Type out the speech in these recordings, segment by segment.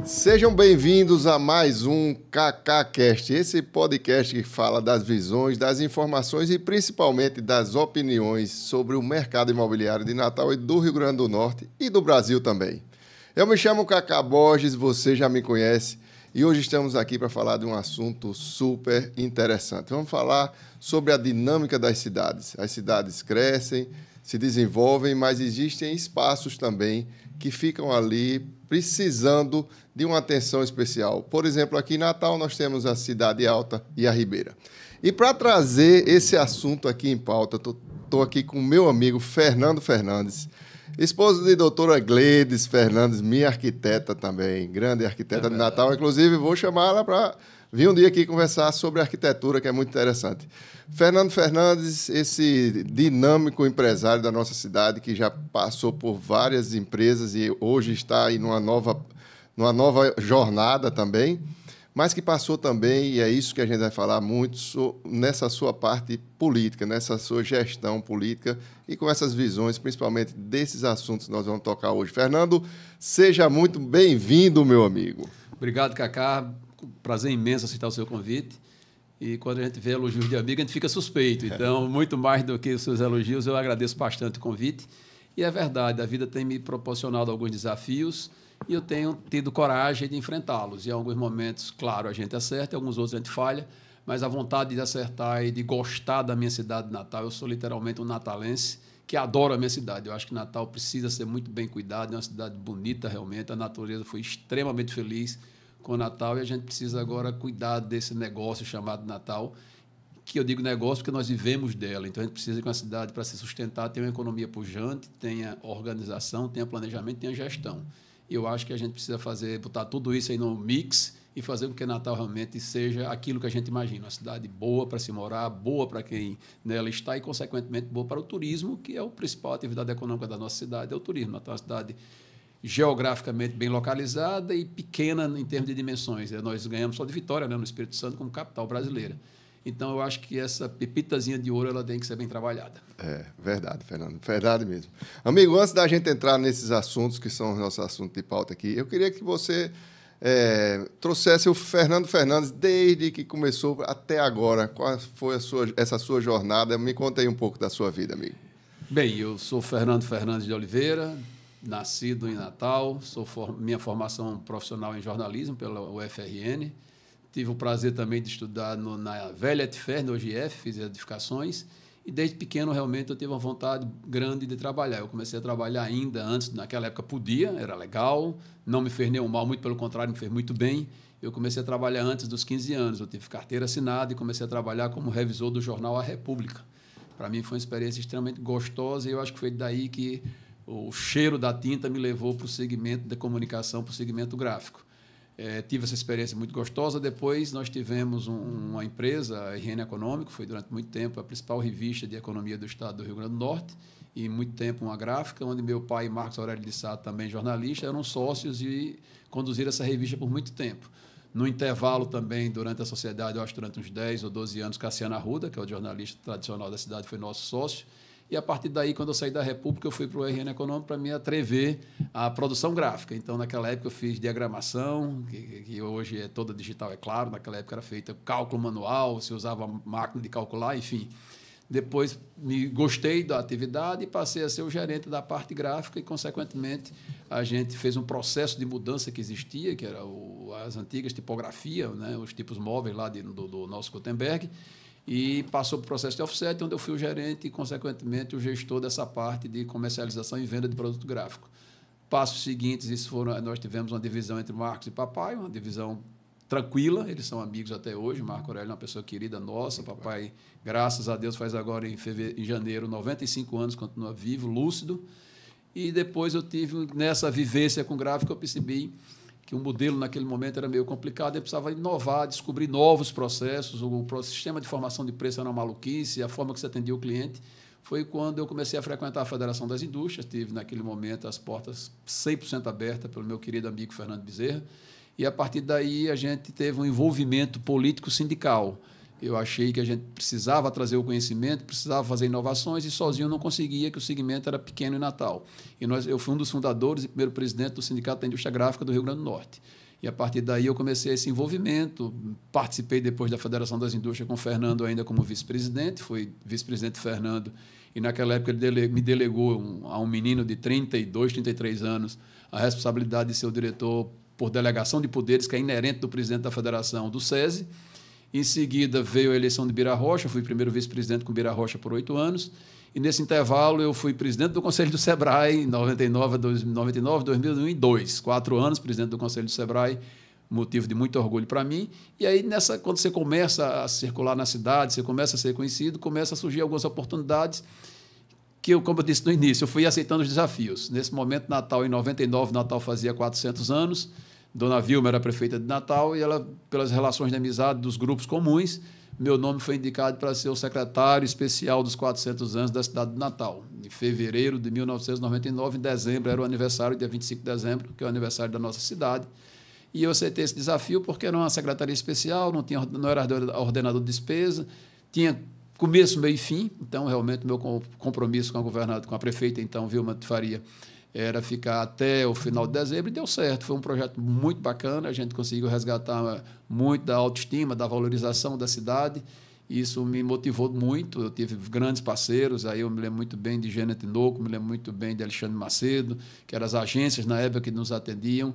Sejam bem-vindos a mais um KKCast, esse podcast que fala das visões, das informações e principalmente das opiniões sobre o mercado imobiliário de Natal e do Rio Grande do Norte e do Brasil também. Eu me chamo Cacá Borges, você já me conhece, e hoje estamos aqui para falar de um assunto super interessante. Vamos falar sobre a dinâmica das cidades. As cidades crescem, se desenvolvem, mas existem espaços também que ficam ali precisando de uma atenção especial. Por exemplo, aqui em Natal nós temos a Cidade Alta e a Ribeira. E para trazer esse assunto aqui em pauta, estou aqui com o meu amigo Fernando Fernandes, esposo de doutora Gleides Fernandes, minha arquiteta também, grande arquiteta de Natal. Inclusive, vou chamá-la para vir um dia aqui conversar sobre arquitetura, que é muito interessante. Fernando Fernandes, esse dinâmico empresário da nossa cidade, que já passou por várias empresas e hoje está aí numa nova jornada também, mas que passou também, e é isso que a gente vai falar muito, nessa sua parte política, nessa sua gestão política e com essas visões, principalmente desses assuntos que nós vamos tocar hoje. Fernando, seja muito bem-vindo, meu amigo. Obrigado, Cacá. Prazer imenso aceitar o seu convite. E quando a gente vê elogios de amigo, a gente fica suspeito. Então, muito mais do que os seus elogios, eu agradeço bastante o convite. E é verdade, a vida tem me proporcionado alguns desafios e eu tenho tido coragem de enfrentá-los. E em alguns momentos, claro, a gente acerta, em alguns outros a gente falha, mas a vontade de acertar e de gostar da minha cidade de Natal, eu sou literalmente um natalense que adoro a minha cidade. Eu acho que Natal precisa ser muito bem cuidado, é uma cidade bonita realmente, a natureza foi extremamente feliz com o Natal e a gente precisa agora cuidar desse negócio chamado Natal, que eu digo negócio porque nós vivemos dela. Então, a gente precisa que uma cidade, para se sustentar, tenha uma economia pujante, tenha organização, tenha planejamento, tenha gestão. E eu acho que a gente precisa botar tudo isso aí no mix e fazer com que Natal realmente seja aquilo que a gente imagina, uma cidade boa para se morar, boa para quem nela está e, consequentemente, boa para o turismo, que é a principal atividade econômica da nossa cidade, é o turismo. Natal é uma cidade geograficamente bem localizada e pequena em termos de dimensões. Nós ganhamos só de Vitória, né, no Espírito Santo, como capital brasileira. Então, eu acho que essa pepitazinha de ouro ela tem que ser bem trabalhada. É, verdade, Fernando. Verdade mesmo. Amigo, antes da gente entrar nesses assuntos, que são os nossos assuntos de pauta aqui, eu queria que você trouxesse o Fernando Fernandes desde que começou até agora. Qual foi essa sua jornada? Me conta aí um pouco da sua vida, amigo. Bem, eu sou Fernando Fernandes de Oliveira, nascido em Natal, minha formação profissional em jornalismo pela UFRN. Tive o prazer também de estudar na velha ETFER, hoje IF, fiz edificações. E desde pequeno, realmente, eu tive uma vontade grande de trabalhar. Eu comecei a trabalhar ainda antes, naquela época podia, era legal, não me fez nenhum mal, muito pelo contrário, me fez muito bem. Eu comecei a trabalhar antes dos 15 anos. Eu tive carteira assinada e comecei a trabalhar como revisor do jornal A República. Para mim, foi uma experiência extremamente gostosa e eu acho que foi daí que o cheiro da tinta me levou para o segmento da comunicação, para o segmento gráfico. Tive essa experiência muito gostosa. Depois, nós tivemos uma empresa, a RN Econômico, foi durante muito tempo a principal revista de economia do estado do Rio Grande do Norte, e muito tempo uma gráfica, onde meu pai, Marcos Aurélio de Sá, também jornalista, eram sócios e conduziram essa revista por muito tempo. No intervalo também, durante a sociedade, eu acho que durante uns 10 ou 12 anos, Cassiano Arruda, que é o jornalista tradicional da cidade, foi nosso sócio. E, a partir daí, quando eu saí da República, eu fui para o RN Econômico para me atrever à produção gráfica. Então, naquela época, eu fiz diagramação, que hoje é toda digital, é claro. Naquela época era feita cálculo manual, se usava máquina de calcular, enfim. Depois, gostei da atividade e passei a ser o gerente da parte gráfica e, consequentemente, a gente fez um processo de mudança que existia, que era as antigas tipografias, né, os tipos móveis lá do nosso Gutenberg, e passou para o processo de offset, onde eu fui o gerente e, consequentemente, o gestor dessa parte de comercialização e venda de produto gráfico. Passos seguintes, nós tivemos uma divisão entre Marcos e papai, uma divisão tranquila, eles são amigos até hoje. Marco Aurélio é uma pessoa querida nossa, papai, graças a Deus, faz agora em janeiro 95 anos, continua vivo, lúcido. E depois eu tive, nessa vivência com gráfico, eu percebi que o modelo naquele momento era meio complicado, eu precisava inovar, descobrir novos processos, o sistema de formação de preço era uma maluquice, a forma que se atendia o cliente. Foi quando eu comecei a frequentar a Federação das Indústrias, tive naquele momento as portas 100% abertas pelo meu querido amigo Fernando Bezerra, e a partir daí a gente teve um envolvimento político-sindical. Eu achei que a gente precisava trazer o conhecimento, precisava fazer inovações e sozinho eu não conseguia, que o segmento era pequeno em Natal. E eu fui um dos fundadores e primeiro presidente do Sindicato da Indústria Gráfica do Rio Grande do Norte. E, a partir daí, eu comecei esse envolvimento. Participei depois da Federação das Indústrias com o Fernando ainda como vice-presidente. Fui vice-presidente Fernando. E, naquela época, ele me delegou a um menino de 32, 33 anos a responsabilidade de ser o diretor por delegação de poderes, que é inerente do presidente da Federação, do SESI. Em seguida, veio a eleição de Bira Rocha. Fui primeiro vice-presidente com Bira Rocha por 8 anos. E, nesse intervalo, eu fui presidente do Conselho do SEBRAE em 99, 2002. 4 anos, presidente do Conselho do SEBRAE, motivo de muito orgulho para mim. E aí, quando você começa a circular na cidade, você começa a ser conhecido, começa a surgir algumas oportunidades que eu, como eu disse no início, eu fui aceitando os desafios. Nesse momento, Natal, em 99, Natal fazia 400 anos. Dona Vilma era prefeita de Natal e ela, pelas relações de amizade dos grupos comuns, meu nome foi indicado para ser o secretário especial dos 400 anos da cidade de Natal. Em fevereiro de 1999, em dezembro, era o aniversário, dia 25 de dezembro, que é o aniversário da nossa cidade. E eu aceitei esse desafio porque era uma secretaria especial, não era ordenador de despesa, tinha começo, meio e fim. Então, realmente, meu compromisso com a governadora, com a prefeita, então, Vilma de Faria, era ficar até o final de dezembro, e deu certo. Foi um projeto muito bacana, a gente conseguiu resgatar muito da autoestima, da valorização da cidade. Isso me motivou muito. Eu tive grandes parceiros, aí eu me lembro muito bem de Gênia Tinoco, me lembro muito bem de Alexandre Macedo, que eram as agências na época que nos atendiam,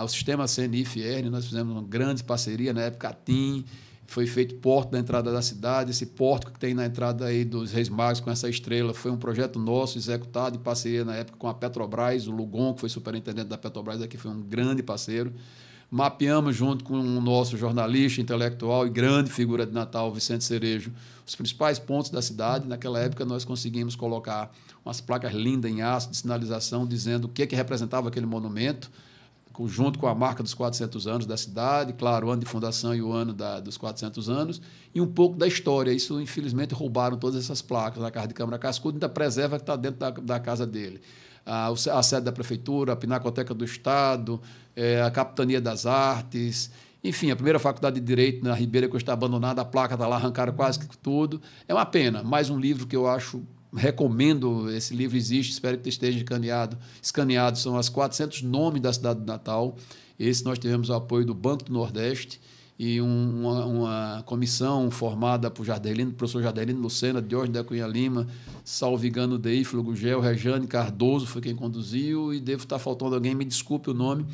o sistema CNI-FIERN, nós fizemos uma grande parceria, na época a TIM. Foi feito porto da entrada da cidade. Esse porto que tem na entrada aí dos Reis Magos com essa estrela foi um projeto nosso, executado em parceria na época com a Petrobras. O Lugon, que foi superintendente da Petrobras, aqui foi um grande parceiro. Mapeamos junto com o nosso jornalista intelectual e grande figura de Natal, Vicente Cerejo, os principais pontos da cidade. Naquela época, nós conseguimos colocar umas placas lindas em aço de sinalização dizendo o que representava aquele monumento, junto com a marca dos 400 anos da cidade, claro, o ano de fundação e o ano dos 400 anos, e um pouco da história. Isso, infelizmente, roubaram todas essas placas na Casa de Câmara Cascudo, ainda preserva que está dentro da casa dele. A sede da Prefeitura, a Pinacoteca do Estado, a Capitania das Artes, enfim, a primeira faculdade de Direito na Ribeira, que está abandonada, a placa está lá, arrancaram quase que tudo. É uma pena. Mais um livro que eu acho... Recomendo, esse livro existe, espero que esteja escaneado. São as 400 nomes da cidade de Natal. Esse nós tivemos o apoio do Banco do Nordeste e uma comissão formada por professor Jardelino Lucena, Diógenes da Cunha Lima, salvo engano, Deífilo Gugel, Rejane Cardoso foi quem conduziu, e devo estar faltando alguém, me desculpe o nome.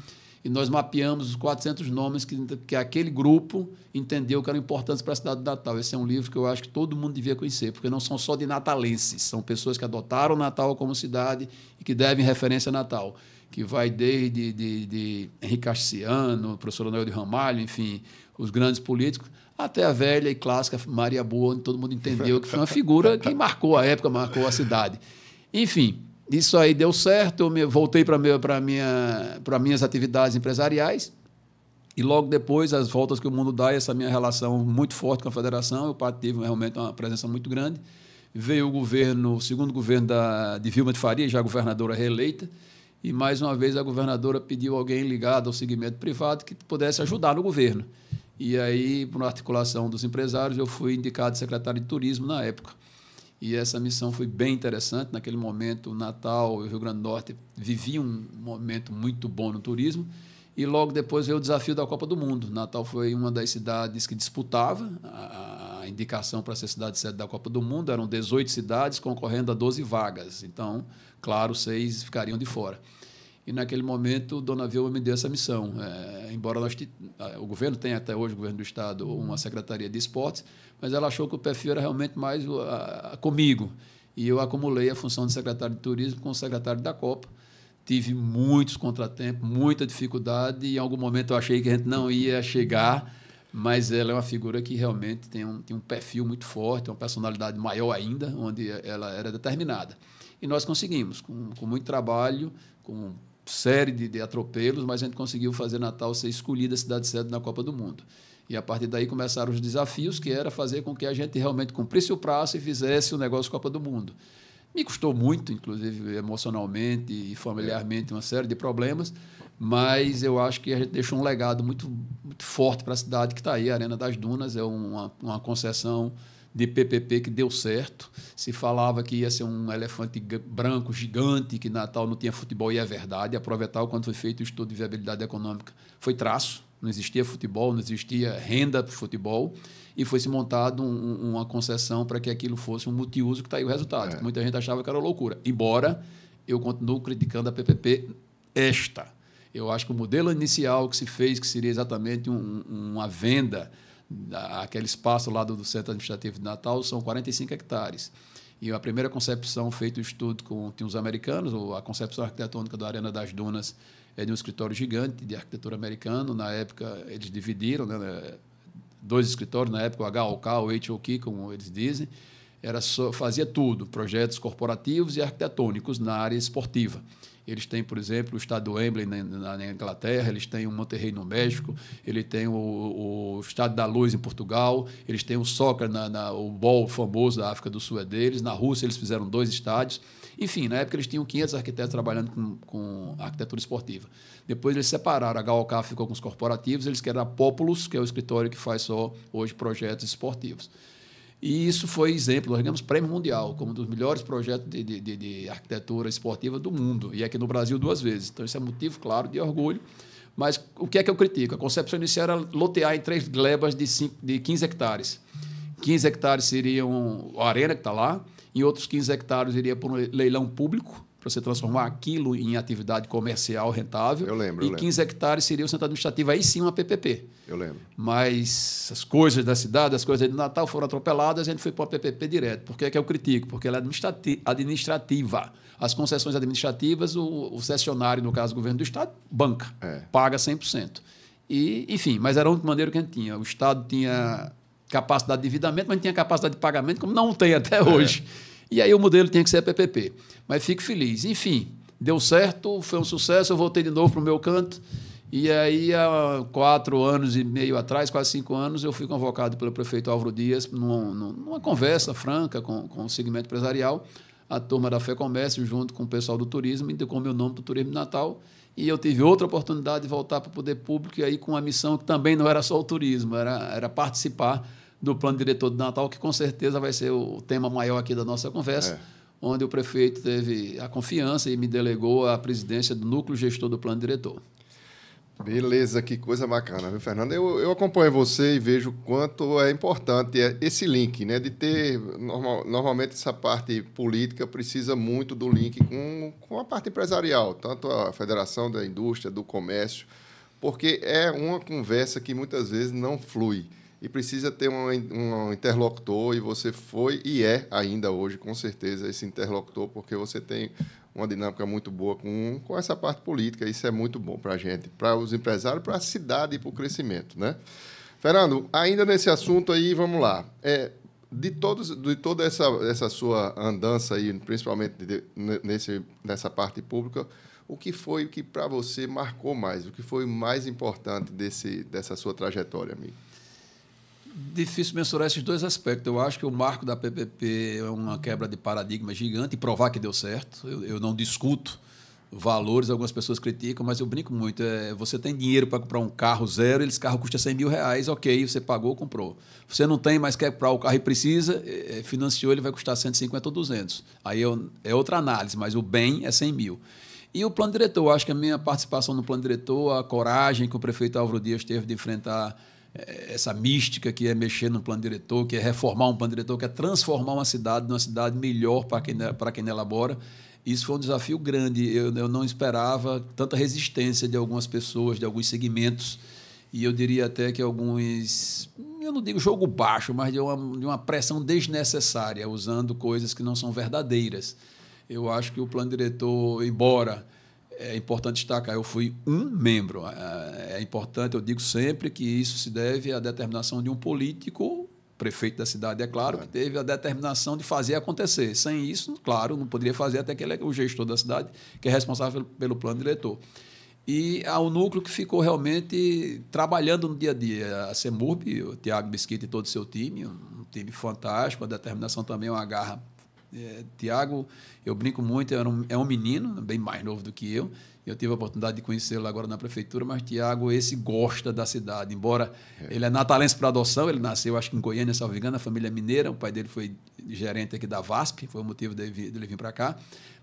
E nós mapeamos os 400 nomes que aquele grupo entendeu que eram importantes para a cidade de Natal. Esse é um livro que eu acho que todo mundo devia conhecer, porque não são só de natalenses, são pessoas que adotaram Natal como cidade e que devem referência a Natal, que vai desde de Henrique Cassiano, professor Noel de Ramalho, enfim, os grandes políticos, até a velha e clássica Maria Boa, onde todo mundo entendeu que foi uma figura que marcou a época, marcou a cidade. Enfim... Isso aí deu certo, eu voltei para minhas atividades empresariais e logo depois, as voltas que o mundo dá, essa minha relação muito forte com a federação, eu tive realmente uma presença muito grande. Veio o segundo governo de Vilma de Faria, já governadora reeleita, e mais uma vez a governadora pediu alguém ligado ao segmento privado que pudesse ajudar no governo. E aí, por articulação dos empresários, eu fui indicado secretário de turismo na época. E essa missão foi bem interessante. Naquele momento, o Natal e o Rio Grande do Norte viviam um momento muito bom no turismo. E logo depois veio o desafio da Copa do Mundo. Natal foi uma das cidades que disputava a indicação para ser cidade sede da Copa do Mundo. Eram 18 cidades concorrendo a 12 vagas. Então, claro, 6 ficariam de fora. E, naquele momento, Dona Vilma me deu essa missão. Embora o governo tenha até hoje, o governo do Estado, uma secretaria de esportes, mas ela achou que o perfil era realmente mais comigo. E eu acumulei a função de secretário de turismo com o secretário da Copa. Tive muitos contratempos, muita dificuldade, e em algum momento eu achei que a gente não ia chegar, mas ela é uma figura que realmente tem um perfil muito forte, uma personalidade maior ainda, onde ela era determinada. E nós conseguimos, com muito trabalho, com série de atropelos, mas a gente conseguiu fazer Natal ser escolhida a cidade sede na Copa do Mundo. E, a partir daí, começaram os desafios, que era fazer com que a gente realmente cumprisse o prazo e fizesse o negócio Copa do Mundo. Me custou muito, inclusive emocionalmente e familiarmente, uma série de problemas, mas eu acho que a gente deixou um legado muito, muito forte para a cidade que está aí. A Arena das Dunas é uma concessão de PPP que deu certo. Se falava que ia ser um elefante branco gigante, que Natal não tinha futebol, e é verdade. Aproveitar quando foi feito o estudo de viabilidade econômica, foi traço, não existia futebol, não existia renda para o futebol, e foi se montado uma concessão para que aquilo fosse um multiuso, que está aí o resultado. Que muita gente achava que era loucura. Embora eu continuo criticando a PPP eu acho que o modelo inicial que se fez, que seria exatamente uma venda, aquele espaço lá do Centro Administrativo de Natal, são 45 hectares. E a primeira concepção, feito o estudo tinha os americanos, a concepção arquitetônica da Arena das Dunas é de um escritório gigante de arquitetura americano. Na época, eles dividiram, né, 2 escritórios, na época o HOK, o HOK, como eles dizem, fazia tudo, projetos corporativos e arquitetônicos na área esportiva. Eles têm, por exemplo, o estádio do Wembley na Inglaterra, eles têm o Monterrey no México, ele tem o Estádio da Luz em Portugal, eles têm o soccer, o ball famoso da África do Sul é deles, na Rússia eles fizeram 2 estádios. Enfim, na época eles tinham 500 arquitetos trabalhando com arquitetura esportiva. Depois eles separaram, a HOK ficou com os corporativos, eles querem a Populus, que é o escritório que faz só hoje projetos esportivos. E isso foi exemplo, nós ganhamos prêmio mundial como um dos melhores projetos de arquitetura esportiva do mundo, e aqui no Brasil 2 vezes. Então, isso é motivo, claro, de orgulho. Mas o que é que eu critico? A concepção inicial era lotear em 3 glebas de 15 hectares. 15 hectares seriam a arena que está lá, e outros 15 hectares iria para um leilão público, para você transformar aquilo em atividade comercial rentável. Eu lembro. 15 hectares seria o centro administrativo, aí sim uma PPP. Eu lembro. Mas as coisas da cidade, as coisas de Natal foram atropeladas, a gente foi para uma PPP direto. Por que é que eu critico? Porque ela é administrativa. As concessões administrativas, o cessionário, no caso do governo do Estado, banca, paga 100%. E, enfim, mas era a única maneira que a gente tinha. O Estado tinha capacidade de endividamento, mas não tinha capacidade de pagamento, como não tem até hoje. E aí o modelo tinha que ser a PPP. Mas fico feliz. Enfim, deu certo, foi um sucesso, eu voltei de novo para o meu canto. E aí, há 4 anos e meio atrás, quase 5 anos, eu fui convocado pelo prefeito Álvaro Dias numa conversa franca com o segmento empresarial. A turma da FEComércio, junto com o pessoal do turismo, indicou meu nome para o Turismo de Natal. E eu tive outra oportunidade de voltar para o poder público, e aí com uma missão que também não era só o turismo, era participar do plano diretor de Natal, que com certeza vai ser o tema maior aqui da nossa conversa, onde o prefeito teve a confiança e me delegou a presidência do núcleo gestor do plano diretor. Beleza, que coisa bacana, viu, Fernando? Eu acompanho você e vejo o quanto é importante esse link, né? De ter, normalmente, essa parte política precisa muito do link com a parte empresarial, tanto a Federação da Indústria, do Comércio, porque é uma conversa que muitas vezes não flui. E precisa ter um interlocutor, e você foi e é ainda hoje, com certeza, esse interlocutor, porque você tem uma dinâmica muito boa com essa parte política. Isso é muito bom para a gente, para os empresários, para a cidade e para o crescimento, né? Fernando, ainda nesse assunto aí, vamos lá. De toda essa sua andança aí, principalmente nessa parte pública, o que foi que para você marcou mais? O que foi mais importante dessa sua trajetória, amigo? Difícil mensurar esses 2 aspectos. Eu acho que o marco da PPP é uma quebra de paradigma gigante, e provar que deu certo. Eu não discuto valores, algumas pessoas criticam, mas eu brinco muito. Você tem dinheiro para comprar um carro zero, esse carro custa R$100 mil, ok, você pagou, comprou. Você não tem, mas quer comprar o carro e precisa, financiou, ele vai custar 150 ou 200. Aí é outra análise, mas o bem é 100 mil. E o plano diretor, eu acho que a minha participação no plano diretor, a coragem que o prefeito Álvaro Dias teve de enfrentar essa mística que é mexer no plano diretor, que é reformar um plano diretor, que é transformar uma cidade numa cidade melhor para quem elabora. Isso foi um desafio grande. Eu não esperava tanta resistência de algumas pessoas, de alguns segmentos, e eu diria até que alguns, eu não digo jogo baixo, mas de uma pressão desnecessária, usando coisas que não são verdadeiras. Eu acho que o plano diretor, embora... É importante destacar, eu fui um membro. É importante, eu digo sempre que isso se deve à determinação de um político, prefeito da cidade, é claro, que teve a determinação de fazer acontecer. Sem isso, claro, não poderia fazer, até que ele é o gestor da cidade, que é responsável pelo plano diretor. E há um núcleo que ficou realmente trabalhando no dia a dia. A CEMURB, o Tiago Mesquita e todo o seu time, um time fantástico, a determinação também é uma garra Tiago, eu brinco muito, é um menino, bem mais novo do que eu. Eu tive a oportunidade de conhecê-lo agora na prefeitura, mas Tiago, esse gosta da cidade. Embora ele é natalense por adoção, ele nasceu, acho que em Goiânia, salvo engano, a família mineira. O pai dele foi gerente aqui da VASP, foi o motivo dele vir para cá.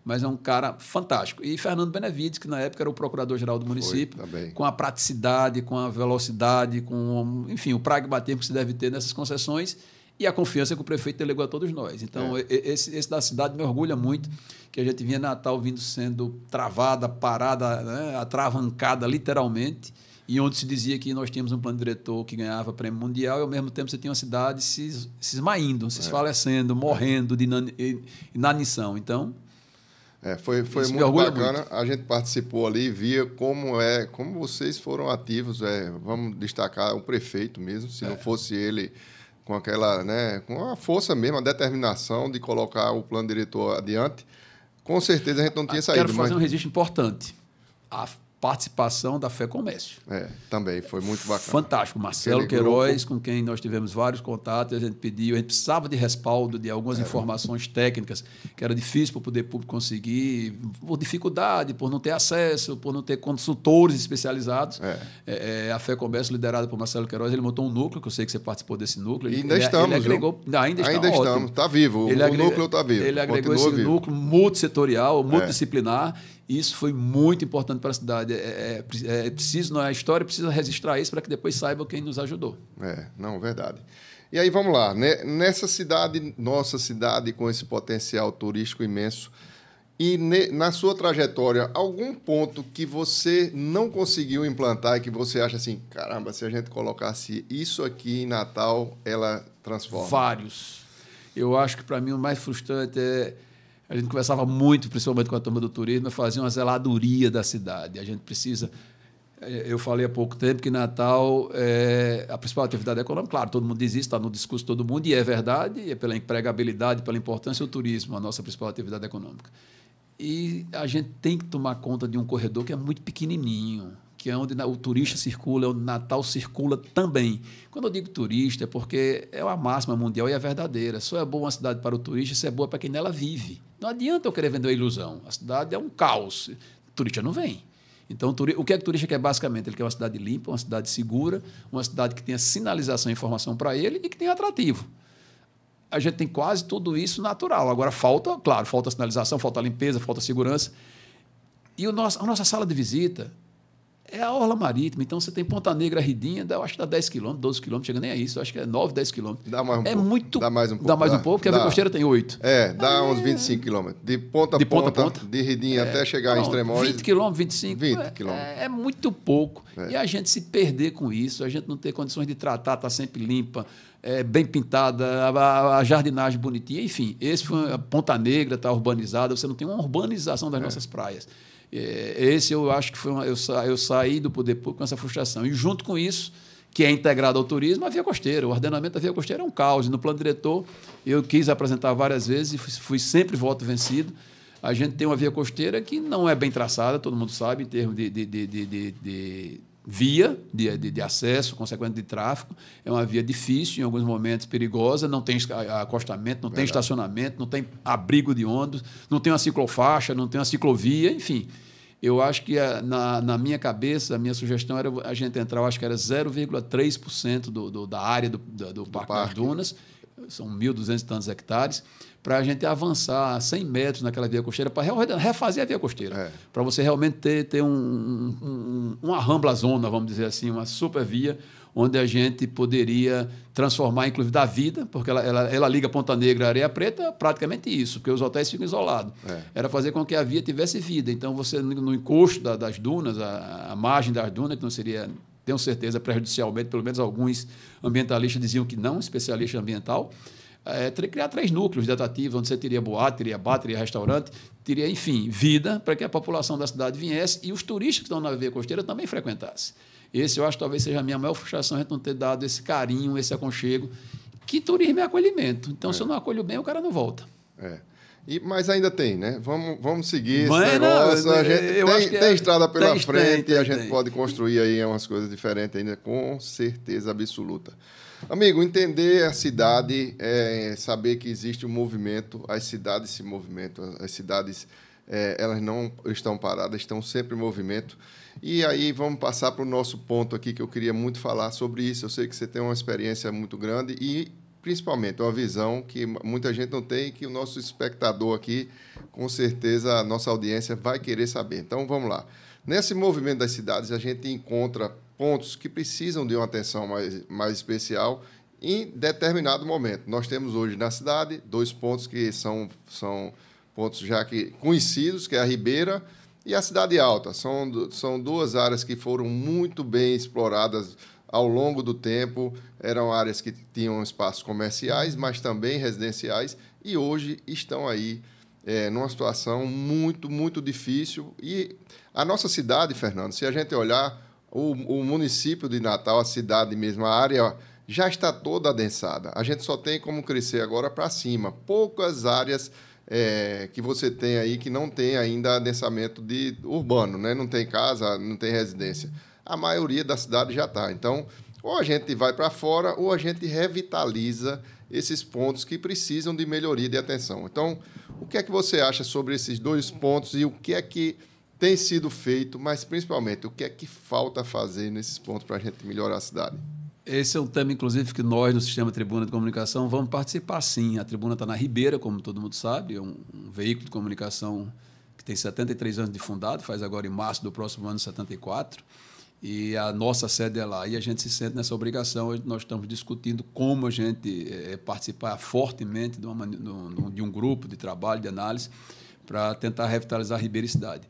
Mas é um cara fantástico. E Fernando Benevides, que na época era o procurador-geral do município, com a praticidade, com a velocidade, com, enfim, o pragmatismo que se deve ter nessas concessões e a confiança que o prefeito delegou a todos nós. Então, esse da cidade me orgulha muito, que a gente vinha Natal vindo sendo travada, parada, né, atravancada literalmente, e onde se dizia que nós tínhamos um plano diretor que ganhava prêmio mundial e, ao mesmo tempo, você tinha uma cidade se esmaindo, se esfalecendo, morrendo de inanição. Então, foi muito bacana. Muito. A gente participou ali e via como vocês foram ativos. Vamos destacar o prefeito mesmo, se não fosse ele com aquela, né, com a força mesmo, a determinação de colocar o plano diretor adiante, com certeza a gente não tinha saído. Quero fazer um registro importante. A participação da Fé Comércio. Também foi muito bacana. Fantástico. Marcelo Queiroz, com quem nós tivemos vários contatos, a gente precisava de respaldo de algumas informações técnicas que era difícil para o poder público conseguir, por dificuldade, por não ter acesso, por não ter consultores especializados. A Fé Comércio, liderada por Marcelo Queiroz, ele montou um núcleo, que eu sei que você participou desse núcleo. Ainda estamos. Ainda estamos. Está vivo. O núcleo está vivo. Ele agregou esse núcleo multissetorial, multidisciplinar. Isso foi muito importante para a cidade. A história precisa registrar isso para que depois saibam quem nos ajudou. Não, verdade. E aí, vamos lá. Nessa cidade, nossa cidade, com esse potencial turístico imenso, e na sua trajetória, algum ponto que você não conseguiu implantar e que você acha assim, caramba, se a gente colocasse isso aqui em Natal, ela transforma? Vários. Eu acho que, para mim, o mais frustrante é... A gente conversava muito, principalmente com a turma do turismo, fazia uma zeladoria da cidade. A gente precisa... Eu falei há pouco tempo que Natal é a principal atividade econômica. Claro, todo mundo diz isso, está no discurso de todo mundo, e é verdade, é pela empregabilidade, pela importância do turismo, a nossa principal atividade econômica. E a gente tem que tomar conta de um corredor que é muito pequenininho, que é onde o turista circula, é onde Natal circula também. Quando eu digo turista, é porque é uma máxima mundial e é verdadeira. Só é boa uma cidade para o turista se é boa para quem nela vive. Não adianta eu querer vender uma ilusão. A cidade é um caos. O turista não vem. Então, o que é que o turista quer, basicamente? Ele quer uma cidade limpa, uma cidade segura, uma cidade que tenha sinalização e informação para ele e que tenha atrativo. A gente tem quase tudo isso natural. Agora, falta sinalização, falta limpeza, falta segurança. E a nossa sala de visita é a orla marítima. Então, você tem Ponta Negra, Ridinha, eu acho que dá 10 quilômetros, 12 quilômetros, chega nem a isso, eu acho que é 9, 10 quilômetros. Dá mais um pouco. Dá mais um pouco, porque a Via Costeira tem 8. Dá uns 25 quilômetros. De ponta a ponta, de Ridinha até chegar em Extremóis. 20 quilômetros, 25. 20 quilômetros. É muito pouco. E a gente se perder com isso, a gente não ter condições de tratar, está sempre limpa, bem pintada, a jardinagem bonitinha, enfim. Esse foi a Ponta Negra, está urbanizada, você não tem uma urbanização das nossas praias. Esse eu acho que foi eu saí do poder público com essa frustração. E junto com isso, que é integrado ao turismo, a Via Costeira. O ordenamento da Via Costeira é um caos. E no plano diretor, eu quis apresentar várias vezes e fui sempre voto vencido. A gente tem uma Via Costeira que não é bem traçada, todo mundo sabe, em termos de via de acesso, consequente de tráfego. É uma via difícil, em alguns momentos perigosa, não tem acostamento, não tem estacionamento, não tem abrigo de ônibus, não tem uma ciclofaixa, não tem uma ciclovia, enfim. Eu acho que, na minha cabeça, a minha sugestão era a gente entrar, eu acho que era 0,3% da área do Parque das Dunas, são 1.200 e tantos hectares, para a gente avançar 100 metros naquela via costeira, para refazer a via costeira, para você realmente ter uma rambla zona, vamos dizer assim, uma super via, onde a gente poderia transformar, inclusive, da vida, porque ela liga Ponta Negra e Areia Preta, praticamente isso, porque os hotéis ficam isolados. Era fazer com que a via tivesse vida. Então, você, no encosto das dunas, a margem das dunas, que não seria, tenho certeza, prejudicialmente, pelo menos alguns ambientalistas diziam que não, especialista ambiental, teria que criar 3 núcleos de atrativos, onde você teria boate, teria bar, teria restaurante, teria, enfim, vida para que a população da cidade viesse e os turistas que estão na via costeira também frequentassem. Esse eu acho que talvez seja a minha maior frustração, a gente não ter dado esse carinho, esse aconchego, que turismo é acolhimento. Então, se eu não acolho bem, o cara não volta. Mas ainda tem, né? Vamos seguir esse Mas, negócio. não, A gente eu acho que tem estrada pela frente tem, e a gente pode construir aí umas coisas diferentes ainda, com certeza absoluta. Amigo, entender a cidade é saber que existe um movimento, as cidades se movimentam, as cidades elas não estão paradas, estão sempre em movimento. E aí vamos passar para o nosso ponto aqui, que eu queria muito falar sobre isso. Eu sei que você tem uma experiência muito grande e, principalmente, uma visão que muita gente não tem e que o nosso espectador aqui, com certeza, a nossa audiência vai querer saber. Então, vamos lá. Nesse movimento das cidades, a gente encontra pontos que precisam de uma atenção mais especial em determinado momento. Nós temos hoje na cidade 2 pontos que são pontos já que conhecidos, que é a Ribeira e a Cidade Alta. São 2 áreas que foram muito bem exploradas ao longo do tempo. Eram áreas que tinham espaços comerciais, mas também residenciais, e hoje estão aí numa situação muito, muito difícil. E a nossa cidade, Fernando, se a gente olhar, o município de Natal, a cidade mesmo, a área já está toda adensada. A gente só tem como crescer agora para cima. Poucas áreas que você tem aí que não tem ainda adensamento urbano, né? Não tem casa, não tem residência. A maioria da cidade já está. Então, ou a gente vai para fora ou a gente revitaliza esses pontos que precisam de melhoria e de atenção. Então, o que é que você acha sobre esses 2 pontos e o que é que tem sido feito, mas, principalmente, o que é que falta fazer nesses pontos para a gente melhorar a cidade? Esse é um tema, inclusive, que nós, no Sistema Tribuna de Comunicação, vamos participar, sim. A Tribuna está na Ribeira, como todo mundo sabe, é um veículo de comunicação que tem 73 anos de fundado, faz agora em março do próximo ano 74, e a nossa sede é lá. E a gente se sente nessa obrigação. Hoje nós estamos discutindo como a gente participar fortemente de um grupo de trabalho, de análise, para tentar revitalizar a Ribeira e cidade.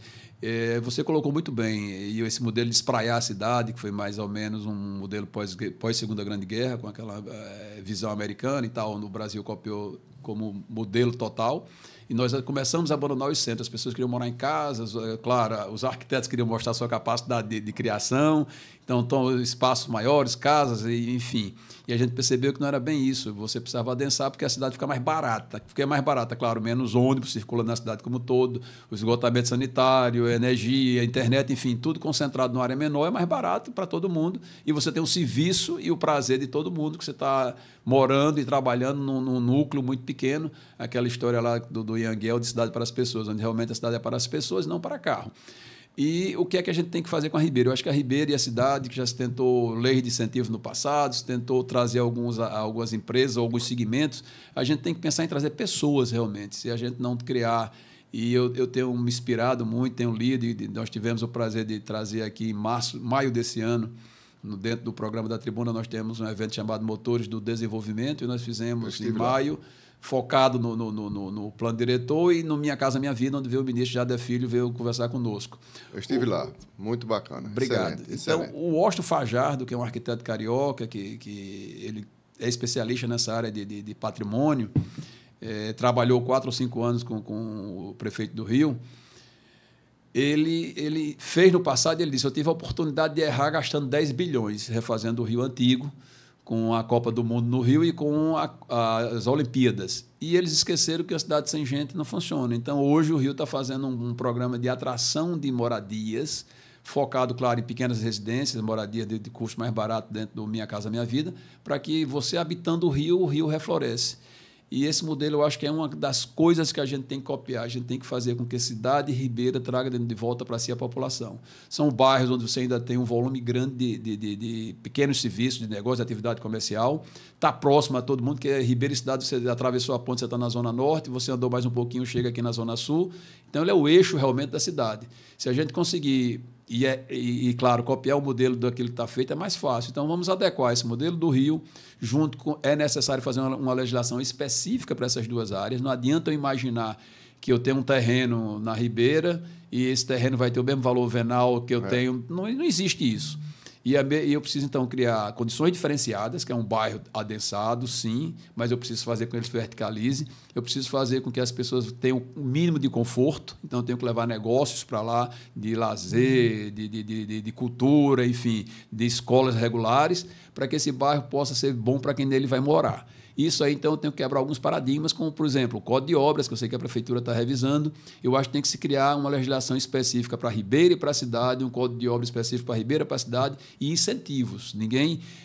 Você colocou muito bem, e esse modelo de espraiar a cidade, que foi mais ou menos um modelo pós-Segunda Grande Guerra, com aquela visão americana e tal, no Brasil copiou como modelo total, e nós começamos a abandonar os centros. As pessoas queriam morar em casas, claro, os arquitetos queriam mostrar sua capacidade de criação, então espaços maiores, casas, enfim. E a gente percebeu que não era bem isso. Você precisava adensar porque a cidade fica mais barata. Fica mais barata, claro, menos ônibus circulando na cidade como um todo, o esgotamento sanitário, a energia, a internet, enfim, tudo concentrado numa área menor é mais barato para todo mundo. E você tem o serviço e o prazer de todo mundo, que você está morando e trabalhando num núcleo muito pequeno. Aquela história lá do Yangel de cidade para as pessoas, onde realmente a cidade é para as pessoas, não para carro. E o que é que a gente tem que fazer com a Ribeira? Eu acho que a Ribeira e a cidade, que já se tentou leis de incentivo no passado, se tentou trazer algumas empresas, alguns segmentos, a gente tem que pensar em trazer pessoas realmente. Se a gente não criar... E eu tenho me inspirado muito, tenho lido, e nós tivemos o prazer de trazer aqui em maio desse ano, dentro do programa da Tribuna, nós temos um evento chamado Motores do Desenvolvimento, e nós fizemos em maio... focado no plano diretor e no Minha Casa Minha Vida, onde veio o ministro Jader Filho, veio conversar conosco. Eu estive lá, muito bacana. Obrigado. Excelente, então, excelente. o Osto Fajardo, que é um arquiteto carioca, que ele é especialista nessa área de patrimônio, trabalhou 4 ou 5 anos com o prefeito do Rio. Ele fez no passado, ele disse, eu tive a oportunidade de errar gastando 10 bilhões, refazendo o Rio Antigo, com a Copa do Mundo no Rio e com as Olimpíadas. E eles esqueceram que a cidade sem gente não funciona. Então, hoje, o Rio está fazendo um programa de atração de moradias, focado, claro, em pequenas residências, moradias de custo mais barato dentro do Minha Casa Minha Vida, para que você, habitando o Rio refloresce. E esse modelo, eu acho que é uma das coisas que a gente tem que copiar. A gente tem que fazer com que a cidade e Ribeira traga de volta para si a população. São bairros onde você ainda tem um volume grande de pequenos serviços, de negócio, de atividade comercial. Está próximo a todo mundo, porque Ribeira e cidade, você atravessou a ponte, você está na Zona Norte, você andou mais um pouquinho, chega aqui na Zona Sul. Então, ele é o eixo realmente da cidade. Se a gente conseguir... claro, copiar o modelo daquilo que está feito é mais fácil. Então, vamos adequar esse modelo do Rio, é necessário fazer uma legislação específica para essas 2 áreas. Não adianta eu imaginar que eu tenho um terreno na Ribeira e esse terreno vai ter o mesmo valor venal que eu tenho. Não existe isso. E eu preciso, então, criar condições diferenciadas, que é um bairro adensado, sim, mas eu preciso fazer com que eles verticalizem. Eu preciso fazer com que as pessoas tenham o mínimo de conforto, então eu tenho que levar negócios para lá, de lazer, de cultura, enfim, de escolas regulares, para que esse bairro possa ser bom para quem nele vai morar. Isso aí, então, eu tenho que quebrar alguns paradigmas, como, por exemplo, o Código de Obras, que eu sei que a Prefeitura está revisando. Eu acho que tem que se criar uma legislação específica para Ribeira e para a cidade, um Código de Obras específico para Ribeira e para a cidade e incentivos.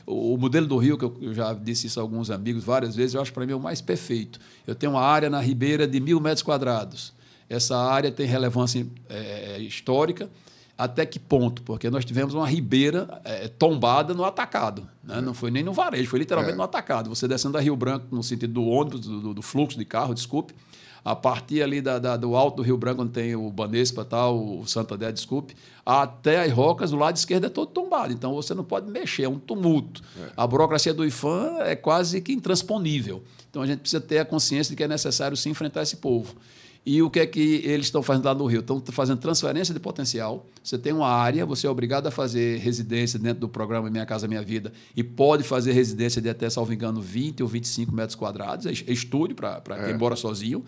O modelo do Rio, que eu já disse isso a alguns amigos várias vezes, eu acho para mim o mais perfeito. Eu tenho uma área na Ribeira de 1.000 metros quadrados. Essa área tem relevância histórica. Até que ponto? Porque nós tivemos uma ribeira tombada no atacado. Né? Não foi nem no varejo, foi literalmente no atacado. Você descendo da Rio Branco, no sentido do ônibus, do fluxo de carro, desculpe, a partir ali do alto do Rio Branco, onde tem o Banespa, o Santander, desculpe, até as Rocas, o lado esquerdo é todo tombado. Então, você não pode mexer, é um tumulto. A burocracia do IPHAN é quase que intransponível. Então, a gente precisa ter a consciência de que é necessário, sim, enfrentar esse povo. E o que é que eles estão fazendo lá no Rio? Estão fazendo transferência de potencial. Você tem uma área, você é obrigado a fazer residência dentro do programa Minha Casa Minha Vida e pode fazer residência de até, salvo engano, 20 ou 25 metros quadrados. É estúdio para quem mora sozinho.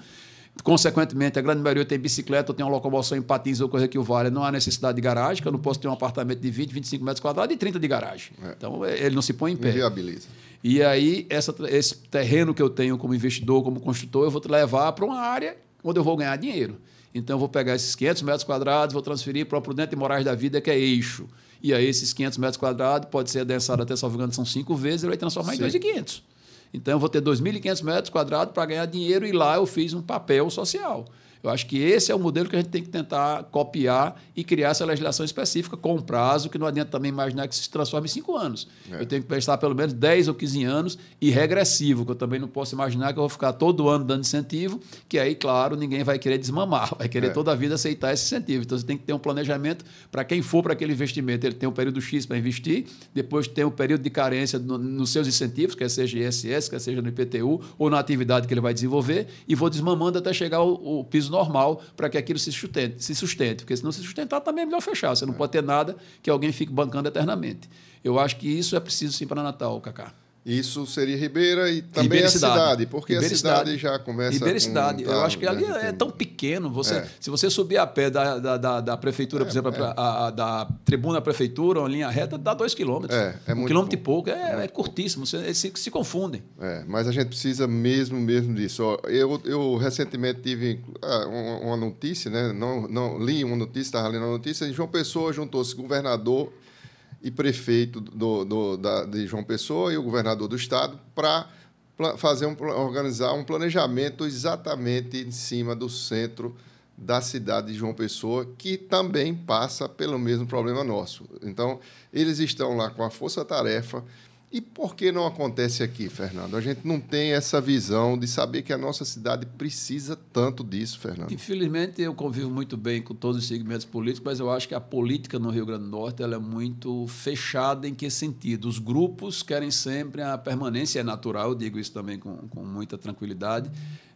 Consequentemente, a grande maioria tem bicicleta, ou tem uma locomoção em patins ou coisa que o vale. Não há necessidade de garagem, que eu não posso ter um apartamento de 20, 25 metros quadrados e 30 de garagem. Então, ele não se põe em pé. Inviabiliza. E aí, esse terreno que eu tenho como investidor, como construtor, eu vou levar para uma área onde eu vou ganhar dinheiro. Então, eu vou pegar esses 500 metros quadrados, vou transferir para o Prudente de Moraes da Vida, que é eixo. E aí, esses 500 metros quadrados, pode ser adensado até, salvo engano, são 5 vezes, ele vai transformar em 2.500. Então, eu vou ter 2.500 metros quadrados para ganhar dinheiro e lá eu fiz um papel social. Eu acho que esse é o modelo que a gente tem que tentar copiar e criar essa legislação específica com um prazo que não adianta também imaginar que se transforme em 5 anos. Eu tenho que prestar pelo menos 10 ou 15 anos e regressivo, que eu também não posso imaginar que eu vou ficar todo ano dando incentivo, que aí, claro, ninguém vai querer desmamar, vai querer toda a vida aceitar esse incentivo. Então, você tem que ter um planejamento para quem for para aquele investimento. Ele tem um período X para investir, depois tem um período de carência nos seus incentivos, quer seja ISS, quer seja no IPTU, ou na atividade que ele vai desenvolver, e vou desmamando até chegar ao piso normal para que aquilo se sustente. Porque se não se sustentar, também é melhor fechar. Você não pode ter nada que alguém fique bancando eternamente. Eu acho que isso é preciso sim para Natal, Cacá. Isso seria Ribeira e também Ribeira a cidade, porque Ribeira a cidade já começa... Ribeira e cidade. Eu acho que ali é tão pequeno. Se você subir a pé da prefeitura, por exemplo, da tribuna da prefeitura, uma linha reta, dá 2 quilômetros. 1 quilômetro e pouco. É curtíssimo. Eles se confundem. Mas a gente precisa mesmo disso. Eu recentemente tive uma notícia, né? Não li uma notícia, estava lendo uma notícia, em João Pessoa juntou-se governador e prefeito de João Pessoa e o governador do estado para organizar um planejamento exatamente em cima do centro da cidade de João Pessoa, que também passa pelo mesmo problema nosso. Então, eles estão lá com a força-tarefa. E por que não acontece aqui, Fernando? A gente não tem essa visão de saber que a nossa cidade precisa tanto disso, Fernando. Infelizmente, eu convivo muito bem com todos os segmentos políticos, mas eu acho que a política no Rio Grande do Norte ela é muito fechada. Em que sentido? Os grupos querem sempre a permanência natural, eu digo isso também com muita tranquilidade.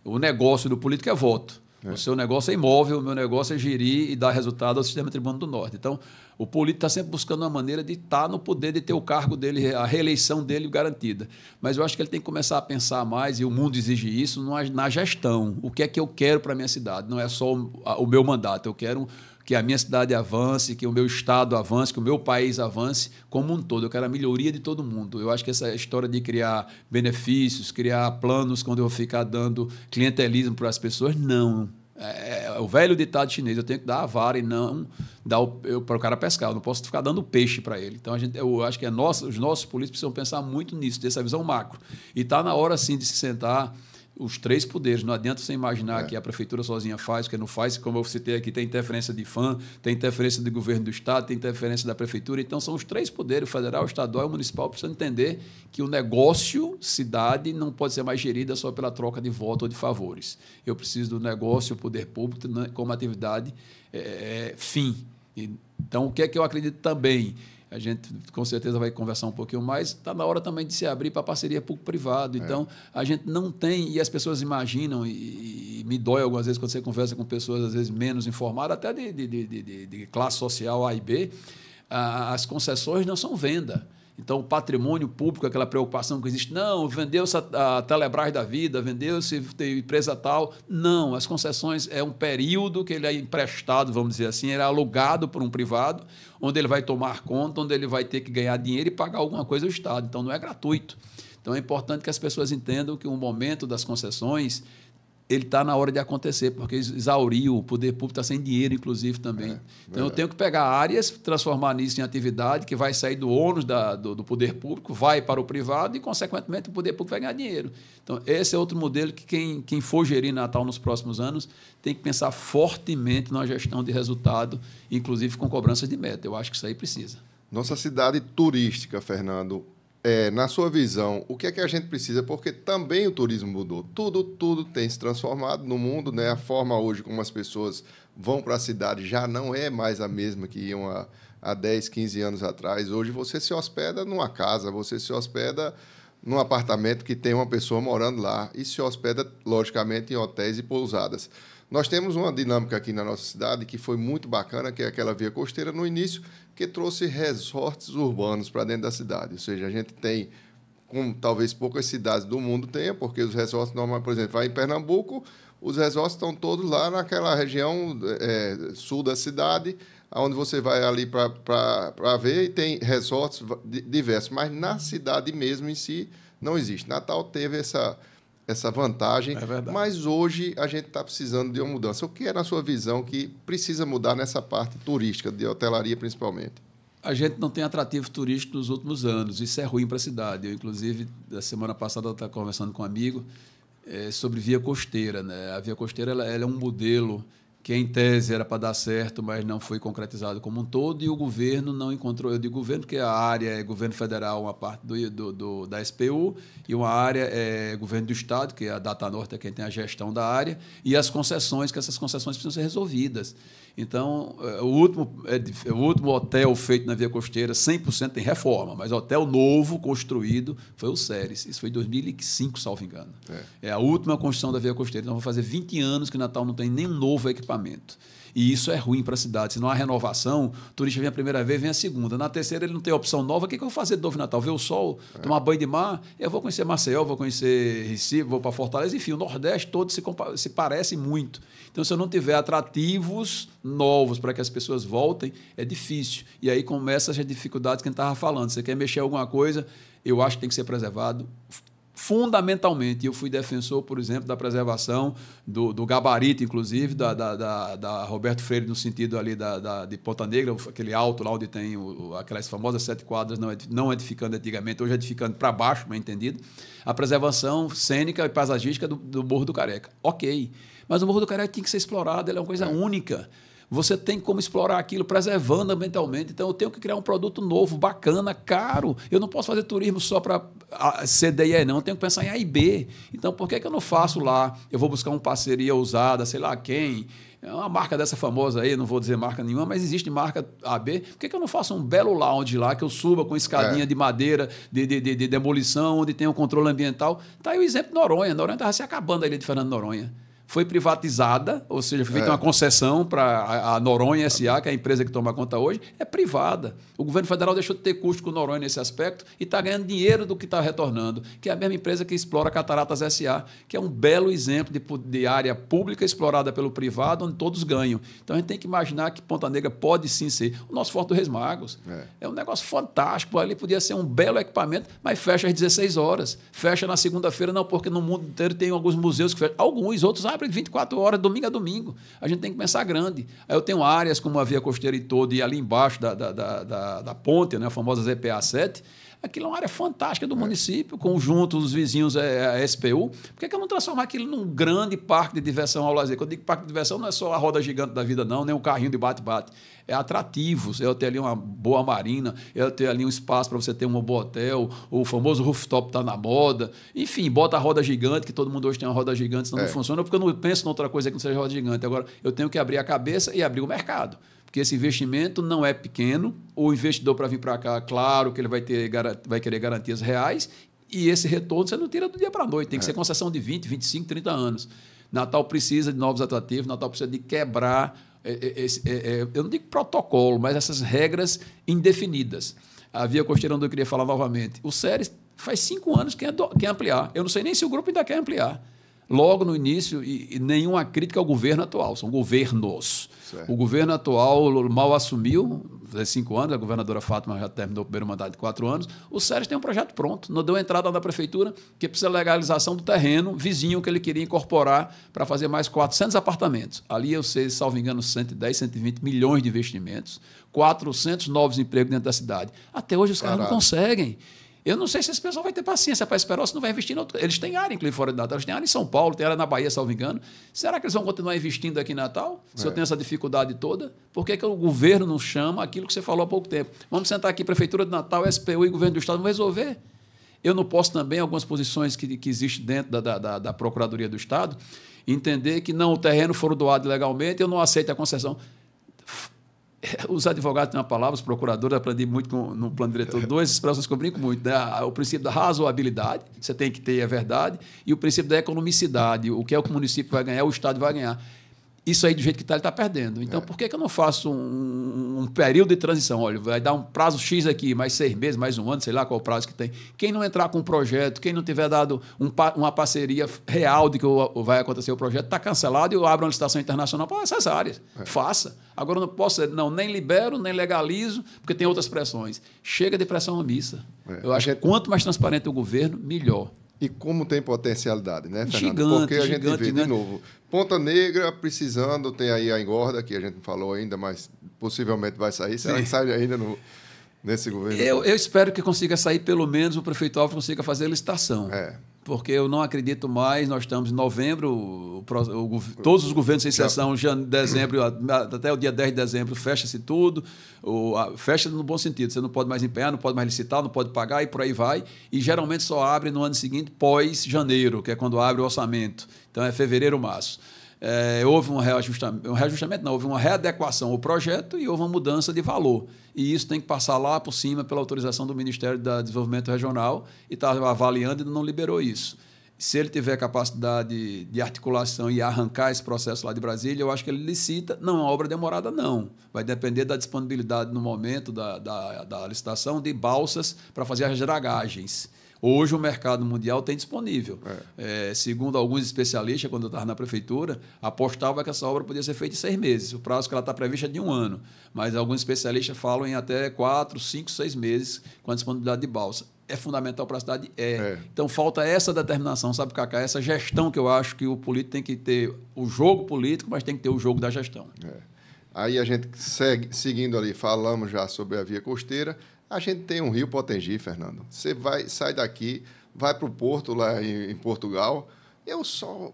O negócio do político é voto. O seu negócio é imóvel, o meu negócio é gerir e dar resultado ao sistema tribunal do Norte. Então, o político está sempre buscando uma maneira de estar no poder, de ter o cargo dele, a reeleição dele garantida. Mas eu acho que ele tem que começar a pensar mais, e o mundo exige isso, na gestão. O que é que eu quero para a minha cidade? Não é só o meu mandato, eu quero que a minha cidade avance, que o meu estado avance, que o meu país avance como um todo. Eu quero a melhoria de todo mundo. Eu acho que essa história de criar benefícios, criar planos quando eu vou ficar dando clientelismo para as pessoas, não. É o velho ditado chinês, eu tenho que dar a vara e não dar para o cara pescar. Eu não posso ficar dando peixe para ele. Então, eu acho que os nossos políticos precisam pensar muito nisso, dessa visão macro. E está na hora, sim, de se sentar os 3 poderes. Não adianta você imaginar que a prefeitura sozinha faz, porque não faz. Como eu citei aqui, tem interferência de IPHAN, tem interferência do governo do estado, tem interferência da prefeitura. Então, são os 3 poderes, o federal, o estadual e o municipal, precisam entender que o negócio cidade não pode ser mais gerida só pela troca de voto ou de favores. Eu preciso do negócio, o poder público, como atividade fim. Então, o que é que eu acredito também? A gente, com certeza, vai conversar um pouquinho mais. Está na hora também de se abrir para parceria público-privado. Então, a gente não tem... E as pessoas imaginam, e me dói algumas vezes quando você conversa com pessoas, às vezes, menos informadas, até de classe social A e B, as concessões não são venda. Então, o patrimônio público, aquela preocupação que existe, não, vendeu-se a Telebrás da vida, vendeu-se a empresa tal. Não, as concessões é um período que ele é emprestado, vamos dizer assim, ele é alugado por um privado, onde ele vai tomar conta, onde ele vai ter que ganhar dinheiro e pagar alguma coisa ao Estado. Então, não é gratuito. Então, é importante que as pessoas entendam que o momento das concessões ele está na hora de acontecer, porque exauriu, o poder público está sem dinheiro, inclusive, também. Então, eu tenho que pegar áreas, transformar nisso em atividade, que vai sair do ônus do poder público, vai para o privado e, consequentemente, o poder público vai ganhar dinheiro. Então, esse é outro modelo que quem for gerir Natal nos próximos anos tem que pensar fortemente na gestão de resultado, inclusive com cobranças de meta. Eu acho que isso aí precisa. Nossa cidade turística, Fernando, na sua visão, o que é que a gente precisa? Porque também o turismo mudou. Tudo tem se transformado no mundo, né? A forma hoje como as pessoas vão para a cidade já não é mais a mesma que iam há 10, 15 anos atrás. Hoje você se hospeda numa casa, você se hospeda num apartamento que tem uma pessoa morando lá e se hospeda, logicamente, em hotéis e pousadas. Nós temos uma dinâmica aqui na nossa cidade que foi muito bacana, que é aquela via costeira no início, que trouxe resorts urbanos para dentro da cidade. Ou seja, a gente tem, como talvez poucas cidades do mundo tenham, porque os resorts normais, por exemplo, vai em Pernambuco, os resorts estão todos lá naquela região sul da cidade, onde você vai ali para ver, e tem resorts diversos, mas na cidade mesmo em si não existe. Natal teve essa vantagem, mas hoje a gente está precisando de uma mudança. O que é, na sua visão, que precisa mudar nessa parte turística, de hotelaria principalmente? A gente não tem atrativo turístico nos últimos anos, isso é ruim para a cidade. Eu, inclusive, da semana passada, eu estava conversando com um amigo sobre via costeira, né? A via costeira ela é um modelo que, em tese, era para dar certo, mas não foi concretizado como um todo, e o governo não encontrou. Eu digo governo porque a área é governo federal, uma parte da SPU, e uma área é governo do Estado, que é a Data Norte, é quem tem a gestão da área, e as concessões, que essas concessões precisam ser resolvidas. Então, o último hotel feito na Via Costeira, 100% tem reforma, mas hotel novo construído foi o Ceres. Isso foi em 2005, salvo engano. É a última construção da Via Costeira. Então, vai fazer 20 anos que Natal não tem nenhum novo equipamento. E isso é ruim para a cidade. Se não há renovação, o turista vem a primeira vez, vem a segunda. Na terceira, ele não tem opção nova. O que eu vou fazer de novo em Natal? Ver o sol, tomar banho de mar? Eu vou conhecer Maceió, vou conhecer Recife, vou para Fortaleza. Enfim, o Nordeste todo se parece muito. Então, se eu não tiver atrativos novos para que as pessoas voltem, é difícil. E aí começam as dificuldades que a gente estava falando. Você quer mexer em alguma coisa, eu acho que tem que ser preservado. Fundamentalmente, eu fui defensor, por exemplo, da preservação do gabarito, inclusive, da Roberto Freire, no sentido ali de Ponta Negra, aquele alto lá onde tem aquelas famosas 7 quadras, não edificando antigamente, hoje edificando para baixo, bem entendido. A preservação cênica e paisagística do Morro do Careca. Ok, mas o Morro do Careca tem que ser explorado, ele é uma coisa única. Você tem como explorar aquilo, preservando ambientalmente. Então, eu tenho que criar um produto novo, bacana, caro. Eu não posso fazer turismo só para C, D e E, não. Eu tenho que pensar em A e B. Então, por que eu não faço lá? Eu vou buscar uma parceria usada, sei lá quem. É uma marca dessa famosa aí, não vou dizer marca nenhuma, mas existe marca AB. Por que eu não faço um belo lounge lá, que eu suba com escadinha de madeira, de demolição, onde tem um controle ambiental? Está aí o exemplo de Noronha. Noronha estava se acabando ali de Fernando Noronha. Foi privatizada, ou seja, foi feita uma concessão para a Noronha S.A., que é a empresa que toma conta hoje, é privada. O governo federal deixou de ter custo com o Noronha nesse aspecto e está ganhando dinheiro do que está retornando, que é a mesma empresa que explora Cataratas S.A., que é um belo exemplo de área pública explorada pelo privado, onde todos ganham. Então, a gente tem que imaginar que Ponta Negra pode sim ser o nosso Forte dos Reis Magos. É um negócio fantástico. Ali podia ser um belo equipamento, mas fecha às 16 horas. Fecha na segunda-feira, não, porque no mundo inteiro tem alguns museus que fecham. Alguns, outros abrem 24 horas, domingo a domingo. A gente tem que pensar grande. Aí eu tenho áreas como a Via Costeira e todo, e ali embaixo da ponte, né, a famosa ZPA 7, aquilo é uma área fantástica do município, conjunto dos vizinhos a SPU. Por que eu não transformar aquilo num grande parque de diversão ao lazer? Quando eu digo parque de diversão, não é só a roda gigante da vida, não, nem um carrinho de bate-bate. É atrativos, eu ter ali uma boa marina, eu ter ali um espaço para você ter um bom hotel, o famoso rooftop está na moda. Enfim, bota a roda gigante, que todo mundo hoje tem uma roda gigante, senão não funciona, porque eu não penso em outra coisa que não seja roda gigante. Agora, eu tenho que abrir a cabeça e abrir o mercado. Porque esse investimento não é pequeno, o investidor para vir para cá, claro que ele vai querer garantias reais, e esse retorno você não tira do dia para a noite, tem que ser concessão de 20, 25, 30 anos. Natal precisa de novos atrativos, Natal precisa de quebrar, eu não digo protocolo, mas essas regras indefinidas. A Via Costeira, onde eu queria falar novamente, o Ceres faz 5 anos que quer ampliar, eu não sei nem se o grupo ainda quer ampliar. logo no início, e nenhuma crítica ao governo atual, são governos. Certo. O governo atual mal assumiu, faz 5 anos, a governadora Fátima já terminou o primeiro mandato de 4 anos, o Sérgio tem um projeto pronto, não deu entrada da prefeitura, que precisa legalização do terreno vizinho que ele queria incorporar para fazer mais 400 apartamentos. Ali eu sei, salvo engano, 110, 120 milhões de investimentos, 400 novos empregos dentro da cidade. Até hoje os caras não conseguem. Eu não sei se esse pessoal vai ter paciência para esperar ou se não vai investir em outro. Eles têm área, inclusive, fora de Natal. Eles têm área em São Paulo, têm área na Bahia, salvo engano. Será que eles vão continuar investindo aqui em Natal? Se eu tenho essa dificuldade toda? Por que o governo não chama aquilo que você falou há pouco tempo? Vamos sentar aqui, Prefeitura de Natal, SPU e Governo do Estado, vão resolver. Eu não posso também, algumas posições que existem dentro da Procuradoria do Estado, entender que não, o terreno for doado ilegalmente, eu não aceito a concessão. Os advogados têm uma palavra, os procuradores, aprendi muito no plano diretor 2, expressões que eu brinco muito, né? O princípio da razoabilidade, você tem que ter, é verdade, e o princípio da economicidade, o que é o que o município vai ganhar, o Estado vai ganhar. Isso aí, do jeito que está, ele está perdendo. Então, por que eu não faço um período de transição? Olha, vai dar um prazo X aqui, mais 6 meses, mais 1 ano, sei lá qual o prazo que tem. Quem não entrar com um projeto, quem não tiver dado uma parceria real de que vai acontecer o projeto, está cancelado e eu abro uma licitação internacional para essas áreas. Faça. Agora, eu não posso, nem libero, nem legalizo, porque tem outras pressões. Chega de pressão omissa. Eu acho que quanto mais transparente o governo, melhor. E como tem potencialidade, né, Fernando? Gigante, porque a gente vê, gigante. de novo, Ponta Negra precisando, tem aí a engorda, que a gente não falou ainda, mas possivelmente vai sair. Será que sai ainda nesse governo? Eu espero que consiga sair, pelo menos o prefeito Alves consiga fazer a licitação. Porque eu não acredito mais, nós estamos em novembro, todos os governos, sem exceção, dezembro, até o dia 10 de dezembro, fecha-se tudo, fecha no bom sentido, você não pode mais empenhar, não pode mais licitar, não pode pagar e por aí vai, e geralmente só abre no ano seguinte, pós-janeiro, que é quando abre o orçamento, então é fevereiro, março. Houve um reajustamento, não, houve uma readequação ao projeto e houve uma mudança de valor. E isso tem que passar lá por cima pela autorização do Ministério do Desenvolvimento Regional e está avaliando e não liberou isso. Se ele tiver capacidade de articulação e arrancar esse processo lá de Brasília, eu acho que ele licita. Não é uma obra demorada, não. Vai depender da disponibilidade no momento da licitação de balsas para fazer as dragagens. Hoje o mercado mundial tem disponível. Segundo alguns especialistas, quando eu estava na prefeitura, apostava que essa obra podia ser feita em 6 meses. O prazo que ela está prevista é de 1 ano. Mas alguns especialistas falam em até 4, 5, 6 meses com a disponibilidade de balsa. É fundamental para a cidade? Então falta essa determinação, sabe, Cacá? Essa gestão que eu acho que o político tem que ter o jogo político, mas tem que ter o jogo da gestão. Aí a gente seguindo ali, falamos já sobre a via costeira. A gente tem um rio Potengi, Fernando. Você sai daqui, vai para o porto lá em Portugal.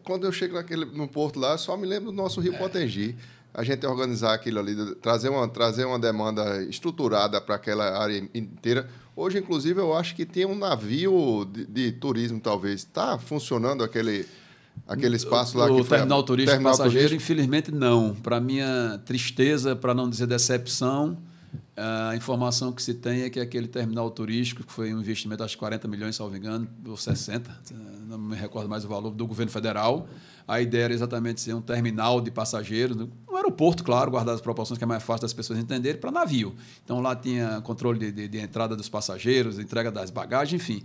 Quando eu chego no porto lá, só me lembro do nosso rio Potengi. A gente organizar aquilo ali, trazer uma demanda estruturada para aquela área inteira. Hoje, inclusive, eu acho que tem um navio de turismo, talvez. Está funcionando aquele espaço lá que foi... O terminal turístico passageiro, infelizmente, não. Para minha tristeza, para não dizer decepção, a informação que se tem é que aquele terminal turístico, que foi um investimento, acho que 40 milhões, salvo engano, ou 60, não me recordo mais o valor, do governo federal. A ideia era exatamente ser um terminal de passageiros, um aeroporto, claro, guardar as proporções que é mais fácil das pessoas entenderem, para navio. Então, lá tinha controle de entrada dos passageiros, entrega das bagagens, enfim,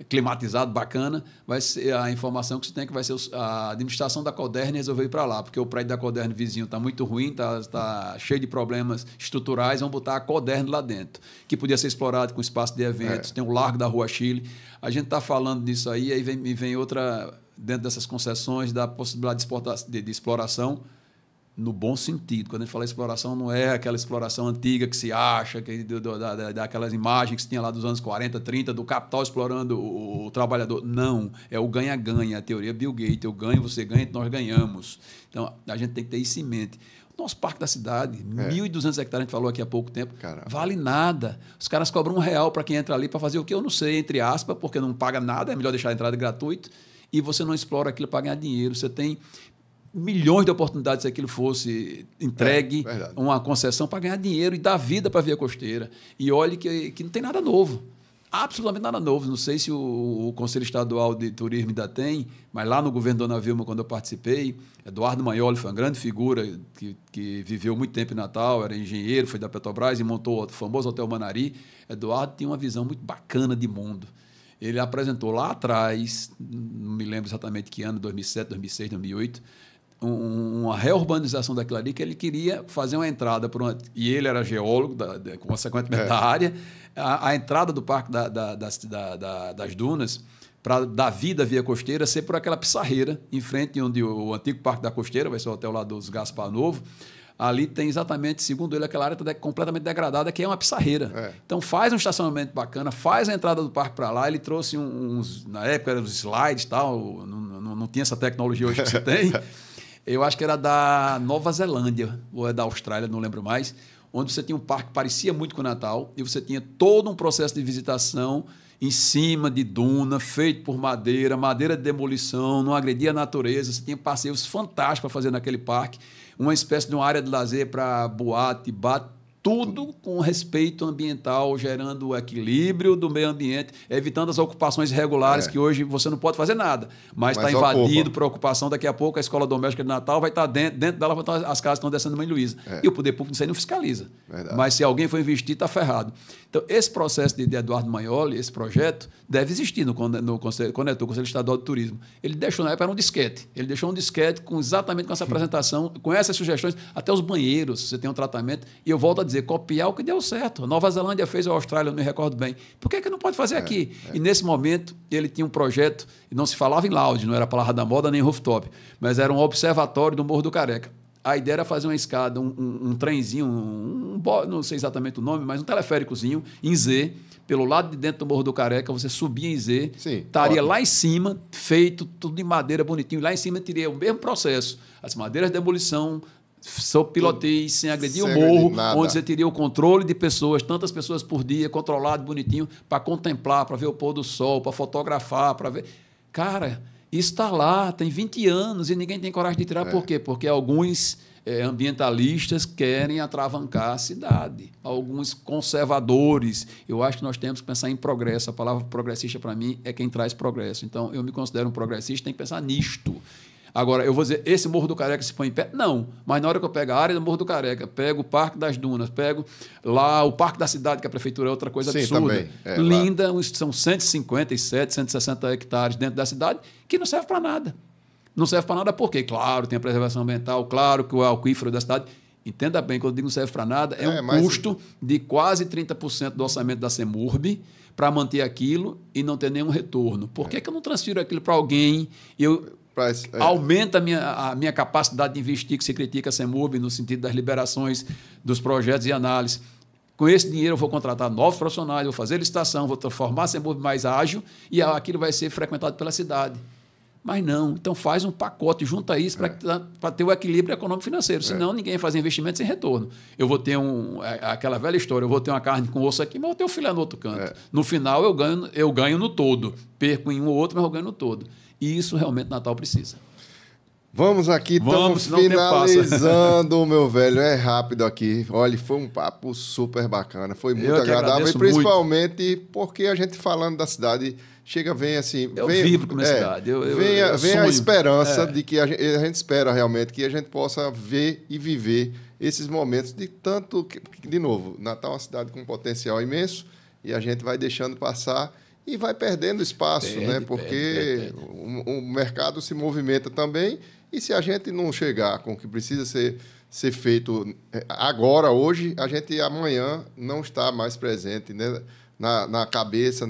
climatizado, bacana. Vai ser a informação que se tem que vai ser a administração da Coderne resolveu ir para lá, porque o prédio da Coderne vizinho está muito ruim, está cheio de problemas estruturais, vão botar a Coderne lá dentro, que podia ser explorado com espaço de eventos, tem o Largo da Rua Chile. A gente está falando disso aí vem outra... dentro dessas concessões, da possibilidade de exploração no bom sentido. Quando a gente fala exploração, não é aquela exploração antiga que se acha, daquelas imagens que se tinha lá dos anos 40, 30, do capital explorando o trabalhador. Não, é o ganha-ganha, a teoria Bill Gates. Eu ganho, você ganha, nós ganhamos. Então, a gente tem que ter isso em mente. Nosso parque da cidade, 1.200 hectares, a gente falou aqui há pouco tempo, vale nada. Os caras cobram R$1 para quem entra ali para fazer o que eu não sei, entre aspas, porque não paga nada, é melhor deixar a entrada gratuita. E você não explora aquilo para ganhar dinheiro. Você tem milhões de oportunidades se aquilo fosse entregue, uma concessão para ganhar dinheiro e dar vida para a via costeira. E olhe que não tem nada novo. Absolutamente nada novo. Não sei se o Conselho Estadual de Turismo ainda tem, mas lá no governo Dona Vilma, quando eu participei, Eduardo Maioli foi uma grande figura que viveu muito tempo em Natal, era engenheiro, foi da Petrobras e montou o famoso Hotel Manari. Eduardo tinha uma visão muito bacana de mundo. Ele apresentou lá atrás, não me lembro exatamente que ano, 2007, 2006, 2008, uma reurbanização daquilo ali, que ele queria fazer uma entrada, e ele era geólogo, consequentemente da área, a entrada do Parque das Dunas, para dar vida à via costeira, ser por aquela pissarreira, em frente onde o antigo Parque da Costeira, vai ser o hotel lá dos Gaspar Novo. Ali tem exatamente, segundo ele, aquela área está completamente degradada, que é uma pissarreira. Então faz um estacionamento bacana, faz a entrada do parque para lá. Ele trouxe na época eram os slides e tal, não tinha essa tecnologia hoje que se tem. Eu acho que era da Nova Zelândia, ou é da Austrália, não lembro mais, onde você tinha um parque que parecia muito com o Natal, e você tinha todo um processo de visitação em cima de duna, feito por madeira de demolição, não agredia a natureza. Você tinha passeios fantásticos para fazer naquele parque, uma espécie de uma área de lazer para boate, tudo com respeito ambiental, gerando o equilíbrio do meio ambiente, evitando as ocupações irregulares, que hoje você não pode fazer nada, mas está invadido por ocupação. Daqui a pouco a escola doméstica de Natal vai estar dentro dela, as casas estão descendo Mãe Luísa. E o poder público isso aí não fiscaliza. Verdade. Mas se alguém for investir, está ferrado. Então, esse processo de Eduardo Magnoli, esse projeto, deve existir no Conselho Estadual de Turismo. Ele deixou, na época, era um disquete. Ele deixou um disquete exatamente com essa apresentação, com essas sugestões, até os banheiros, você tem um tratamento, e eu volto a dizer, copiar o que deu certo. A Nova Zelândia fez, a Austrália, eu não me recordo bem. Por que não pode fazer aqui? E nesse momento, ele tinha um projeto, e não se falava em lounge, não era a palavra da moda nem rooftop, mas era um observatório do Morro do Careca. A ideia era fazer uma escada, um trenzinho, não sei exatamente o nome, mas um teleféricozinho em Z, pelo lado de dentro do Morro do Careca, você subia em Z, estaria lá em cima, feito tudo de madeira bonitinho, lá em cima teria o mesmo processo, as madeiras de demolição, sob piloteio, sem agredir o morro, onde você teria o controle de pessoas, tantas pessoas por dia, controlado, bonitinho, para contemplar, para ver o pôr do sol, para fotografar, para ver... Cara, isso está lá, tem 20 anos e ninguém tem coragem de tirar. Por quê? Porque alguns ambientalistas querem atravancar a cidade, alguns conservadores. Eu acho que nós temos que pensar em progresso. A palavra progressista, para mim, é quem traz progresso. Então, eu me considero um progressista, tem que pensar nisto. Agora, eu vou dizer, esse Morro do Careca se põe em pé? Não. Mas na hora que eu pego a área do Morro do Careca, pego o Parque das Dunas, pego lá o Parque da Cidade, que a prefeitura é outra coisa absurda. Linda, são 157, 160 hectares dentro da cidade, que não serve para nada. Não serve para nada porque, claro, tem a preservação ambiental, claro que o aquífero da cidade... Entenda bem, quando eu digo não serve para nada, é um custo de quase 30% do orçamento da CEMURB para manter aquilo e não ter nenhum retorno. Por que eu não transfiro aquilo para alguém e aumenta a minha capacidade de investir, que se critica a CEMURB no sentido das liberações dos projetos e análise? Com esse dinheiro eu vou contratar novos profissionais, vou fazer licitação, vou transformar a CEMURB mais ágil e aquilo vai ser frequentado pela cidade. Mas não, então faz um pacote, junta isso para ter o equilíbrio econômico-financeiro. Senão ninguém vai fazer investimento sem retorno. Eu vou ter aquela velha história, eu vou ter uma carne com osso aqui, mas eu vou ter o filé no outro canto. No final eu ganho no todo. Perco em um ou outro, mas eu ganho no todo. E isso realmente Natal precisa. Vamos aqui, estamos finalizando, meu velho. É rápido aqui. Olha, foi um papo super bacana. Foi muito agradável. E principalmente porque a gente falando da cidade... vem assim... Eu vibro com a minha cidade. Vem a esperança de que a gente espera realmente que a gente possa ver e viver esses momentos de tanto... De novo, Natal é uma cidade com um potencial imenso e a gente vai deixando passar e vai perdendo espaço, né? Porque o mercado se movimenta também e se a gente não chegar com o que precisa ser feito agora, hoje, a gente amanhã não está mais presente, né? Na cabeça,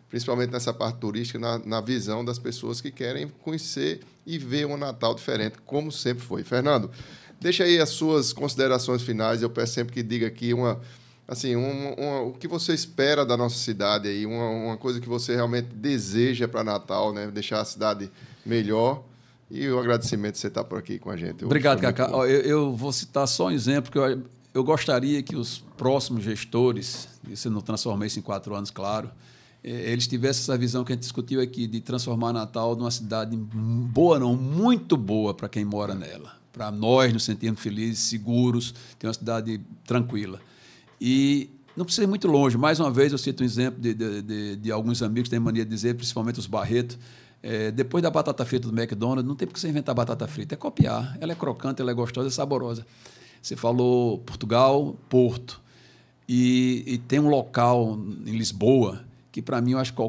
principalmente nessa parte turística, na visão das pessoas que querem conhecer e ver um Natal diferente, como sempre foi. Fernando, deixa aí as suas considerações finais. Eu peço sempre que diga aqui o que você espera da nossa cidade, aí, uma coisa que você realmente deseja para Natal, né? Deixar a cidade melhor. E o agradecimento de você estar por aqui com a gente. Obrigado, Cacá. Eu vou citar só um exemplo, que eu gostaria que os próximos gestores, isso não transformei isso em 4 anos, claro, eles tivessem essa visão que a gente discutiu aqui, de transformar Natal numa cidade boa, não, muito boa para quem mora nela. Para nós nos sentirmos felizes, seguros, ter uma cidade tranquila. E não precisa ir muito longe. Mais uma vez, eu cito um exemplo de alguns amigos que têm mania de dizer, principalmente os Barreto, depois da batata frita do McDonald's, não tem por que você inventar batata frita, é copiar. Ela é crocante, ela é gostosa, é saborosa. Você falou Portugal, Porto. E tem um local em Lisboa que para mim eu acho que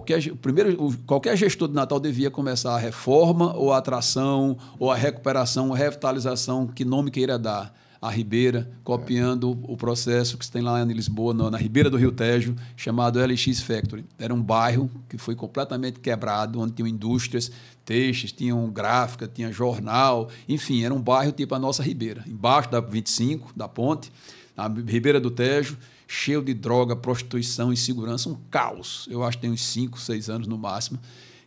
qualquer gestor de Natal devia começar a reforma ou a atração ou a recuperação, a revitalização, que nome queira dar, a Ribeira, copiando o processo que se tem lá em Lisboa, na Ribeira do Rio Tejo, chamado LX Factory. Era um bairro que foi completamente quebrado, onde tinham indústrias, textos, tinham gráfica, tinha jornal, enfim, era um bairro tipo a nossa Ribeira, embaixo da 25, da ponte, na Ribeira do Tejo, cheio de droga, prostituição, insegurança, um caos. Eu acho que tem uns 5, 6 anos no máximo,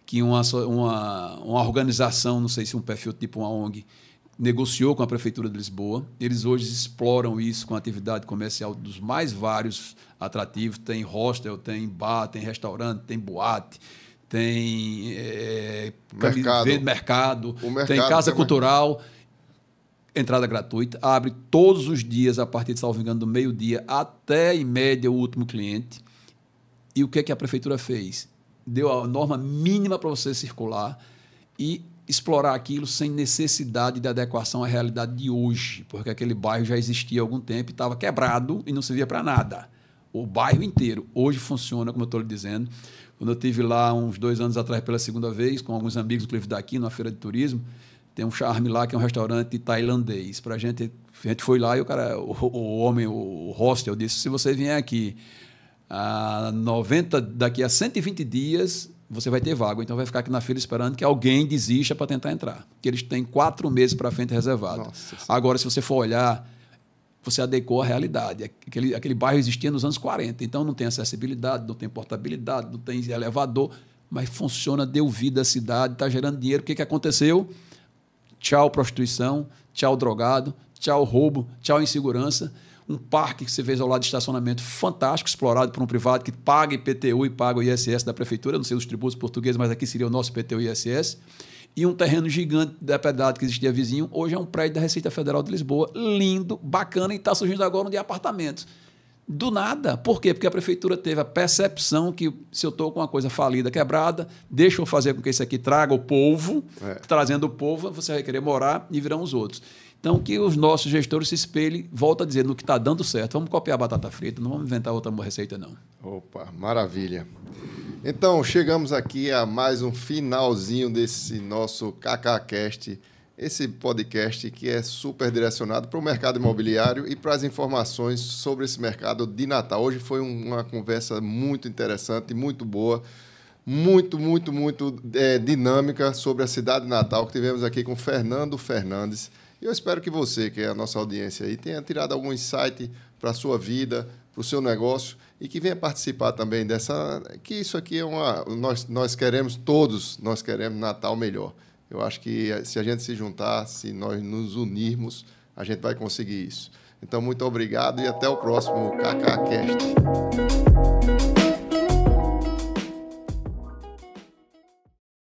que uma organização, não sei se um perfil tipo uma ONG, negociou com a Prefeitura de Lisboa. Eles hoje exploram isso com a atividade comercial dos mais vários atrativos. Tem hostel, tem bar, tem restaurante, tem boate, tem mercado, tem casa cultural, entrada gratuita, abre todos os dias a partir de, salvo engano, do meio-dia até, em média, o último cliente. E o que é que a Prefeitura fez? Deu a norma mínima para você circular e explorar aquilo sem necessidade de adequação à realidade de hoje, porque aquele bairro já existia há algum tempo e estava quebrado e não servia para nada. O bairro inteiro hoje funciona, como eu estou lhe dizendo. Quando eu estive lá uns 2 anos atrás pela segunda vez, com alguns amigos, inclusive daqui, numa feira de turismo, tem um Charme lá, que é um restaurante tailandês. A gente foi lá e o hostel disse, se você vier aqui daqui a 120 dias, você vai ter vaga, então vai ficar aqui na fila esperando que alguém desista para tentar entrar. Porque eles têm 4 meses para frente reservado. Nossa. Agora, se você for olhar, você adequou à realidade. Aquele bairro existia nos anos 40, então não tem acessibilidade, não tem portabilidade, não tem elevador, mas funciona, deu vida à cidade, está gerando dinheiro. O que aconteceu? Tchau prostituição, tchau drogado, tchau roubo, tchau insegurança. Um parque que você fez ao lado de estacionamento fantástico, explorado por um privado que paga IPTU e paga o ISS da Prefeitura, não sei os tributos portugueses, mas aqui seria o nosso IPTU e ISS. E um terreno gigante depredado que existia vizinho, hoje é um prédio da Receita Federal de Lisboa, lindo, bacana, e está surgindo agora um de apartamentos. Do nada. Por quê? Porque a Prefeitura teve a percepção que se eu estou com uma coisa falida, quebrada, deixa eu fazer com que isso aqui traga o povo, trazendo o povo, você vai querer morar e virão os outros. Então, que os nossos gestores se espelhem, volta a dizer, no que está dando certo. Vamos copiar a batata frita, não vamos inventar outra receita, não. Opa, maravilha. Então, chegamos aqui a mais um finalzinho desse nosso KKCast, esse podcast que é super direcionado para o mercado imobiliário e para as informações sobre esse mercado de Natal. Hoje foi uma conversa muito interessante, muito boa, muito dinâmica sobre a cidade de Natal, que tivemos aqui com Fernando Fernandes. E eu espero que você, que é a nossa audiência aí, tenha tirado algum insight para a sua vida, para o seu negócio e que venha participar também dessa... Que isso aqui é nós queremos Natal melhor. Eu acho que se a gente se juntar, se nós nos unirmos, a gente vai conseguir isso. Então, muito obrigado e até o próximo KKCast.